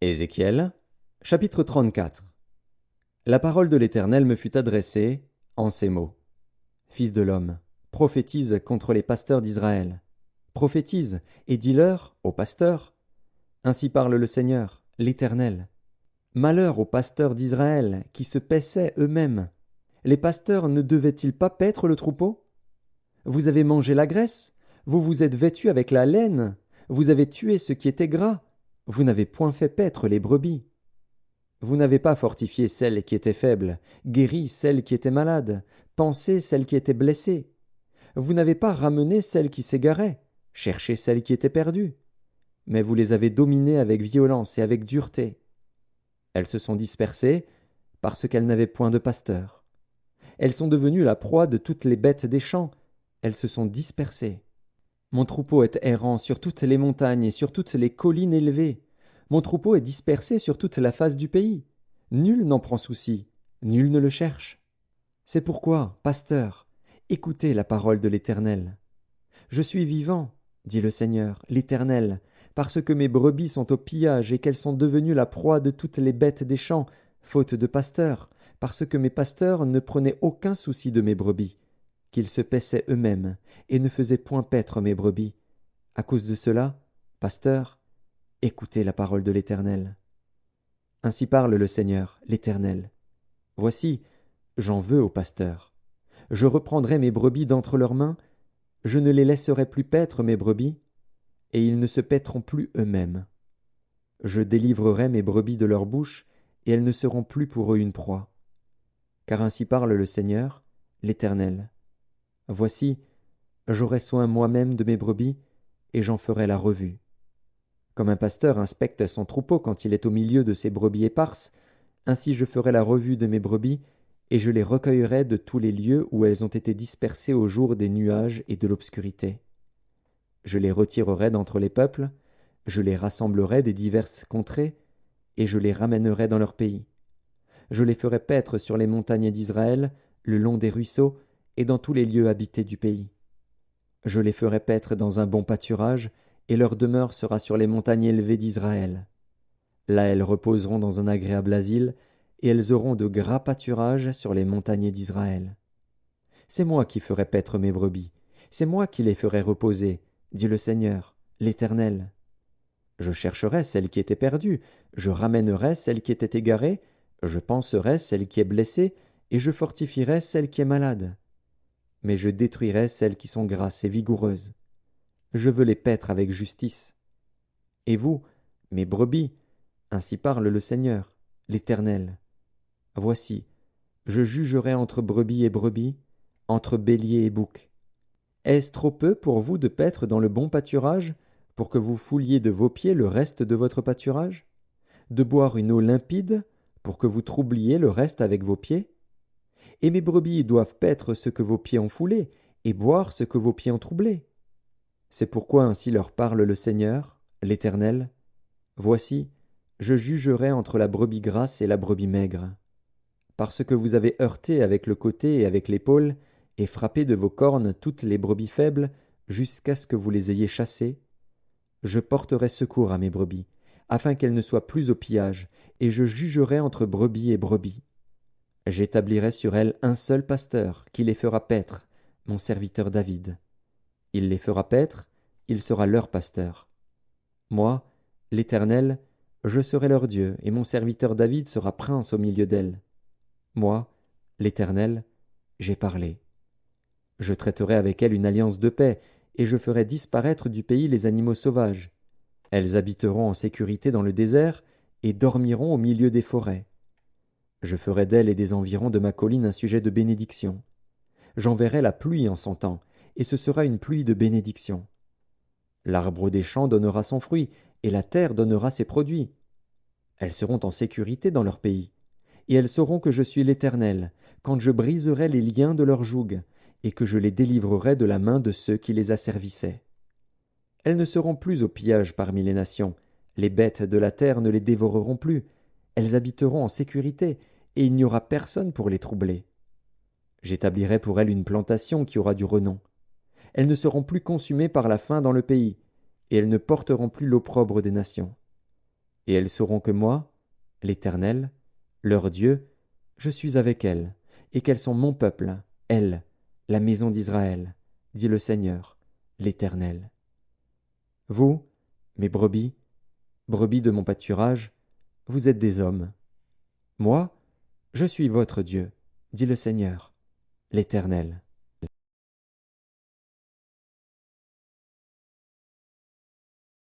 Ézéchiel, chapitre 34. La parole de l'Éternel me fut adressée en ces mots. Fils de l'homme, prophétise contre les pasteurs d'Israël. Prophétise et dis-leur, aux pasteurs, ainsi parle le Seigneur, l'Éternel. Malheur aux pasteurs d'Israël qui se paissaient eux-mêmes. Les pasteurs ne devaient-ils pas paître le troupeau? Vous avez mangé la graisse, vous vous êtes vêtus avec la laine, vous avez tué ce qui était gras, vous n'avez point fait paître les brebis. Vous n'avez pas fortifié celles qui étaient faibles, guéri celles qui étaient malades, pansé celles qui étaient blessées. Vous n'avez pas ramené celles qui s'égaraient, cherché celles qui étaient perdues. Mais vous les avez dominées avec violence et avec dureté. Elles se sont dispersées parce qu'elles n'avaient point de pasteur. Elles sont devenues la proie de toutes les bêtes des champs. Elles se sont dispersées. Mon troupeau est errant sur toutes les montagnes et sur toutes les collines élevées. Mon troupeau est dispersé sur toute la face du pays. Nul n'en prend souci, nul ne le cherche. C'est pourquoi, pasteurs, écoutez la parole de l'Éternel. Je suis vivant, dit le Seigneur, l'Éternel, parce que mes brebis sont au pillage et qu'elles sont devenues la proie de toutes les bêtes des champs, faute de pasteurs, parce que mes pasteurs ne prenaient aucun souci de mes brebis, qu'ils se paissaient eux-mêmes et ne faisaient point paître mes brebis. À cause de cela, pasteurs, écoutez la parole de l'Éternel. Ainsi parle le Seigneur, l'Éternel. Voici, j'en veux aux pasteurs. Je reprendrai mes brebis d'entre leurs mains, je ne les laisserai plus paître mes brebis, et ils ne se paîtront plus eux-mêmes. Je délivrerai mes brebis de leur bouche, et elles ne seront plus pour eux une proie. Car ainsi parle le Seigneur, l'Éternel. Voici, j'aurai soin moi-même de mes brebis, et j'en ferai la revue. Comme un pasteur inspecte son troupeau quand il est au milieu de ses brebis éparses, ainsi je ferai la revue de mes brebis, et je les recueillerai de tous les lieux où elles ont été dispersées au jour des nuages et de l'obscurité. Je les retirerai d'entre les peuples, je les rassemblerai des diverses contrées, et je les ramènerai dans leur pays. Je les ferai paître sur les montagnes d'Israël, le long des ruisseaux, et dans tous les lieux habités du pays. Je les ferai paître dans un bon pâturage, et leur demeure sera sur les montagnes élevées d'Israël. Là elles reposeront dans un agréable asile, et elles auront de gras pâturages sur les montagnes d'Israël. C'est moi qui ferai paître mes brebis, c'est moi qui les ferai reposer, dit le Seigneur, l'Éternel. Je chercherai celle qui était perdue, je ramènerai celle qui était égarée, je panserai celle qui est blessée, et je fortifierai celle qui est malade. Mais je détruirai celles qui sont grasses et vigoureuses. Je veux les paître avec justice. Et vous, mes brebis, ainsi parle le Seigneur, l'Éternel. Voici, je jugerai entre brebis et brebis, entre bélier et bouc. Est-ce trop peu pour vous de paître dans le bon pâturage, pour que vous fouliez de vos pieds le reste de votre pâturage? De boire une eau limpide, pour que vous troubliez le reste avec vos pieds? Et mes brebis doivent paître ce que vos pieds ont foulé, et boire ce que vos pieds ont troublé. C'est pourquoi ainsi leur parle le Seigneur, l'Éternel. Voici, je jugerai entre la brebis grasse et la brebis maigre. Parce que vous avez heurté avec le côté et avec l'épaule, et frappé de vos cornes toutes les brebis faibles, jusqu'à ce que vous les ayez chassées, je porterai secours à mes brebis, afin qu'elles ne soient plus au pillage, et je jugerai entre brebis et brebis. J'établirai sur elles un seul pasteur, qui les fera paître, mon serviteur David. Il les fera paître, il sera leur pasteur. Moi, l'Éternel, je serai leur Dieu, et mon serviteur David sera prince au milieu d'elles. Moi, l'Éternel, j'ai parlé. Je traiterai avec elles une alliance de paix, et je ferai disparaître du pays les animaux sauvages. Elles habiteront en sécurité dans le désert, et dormiront au milieu des forêts. Je ferai d'elles et des environs de ma colline un sujet de bénédiction. J'enverrai la pluie en son temps, et ce sera une pluie de bénédiction. L'arbre des champs donnera son fruit, et la terre donnera ses produits. Elles seront en sécurité dans leur pays, et elles sauront que je suis l'Éternel, quand je briserai les liens de leur joug, et que je les délivrerai de la main de ceux qui les asservissaient. Elles ne seront plus au pillage parmi les nations, les bêtes de la terre ne les dévoreront plus, elles habiteront en sécurité, et il n'y aura personne pour les troubler. J'établirai pour elles une plantation qui aura du renom. Elles ne seront plus consumées par la faim dans le pays, et elles ne porteront plus l'opprobre des nations. Et elles sauront que moi, l'Éternel, leur Dieu, je suis avec elles, et qu'elles sont mon peuple, elles, la maison d'Israël, dit le Seigneur, l'Éternel. Vous, mes brebis, brebis de mon pâturage, vous êtes des hommes. Moi, je suis votre Dieu, dit le Seigneur, l'Éternel.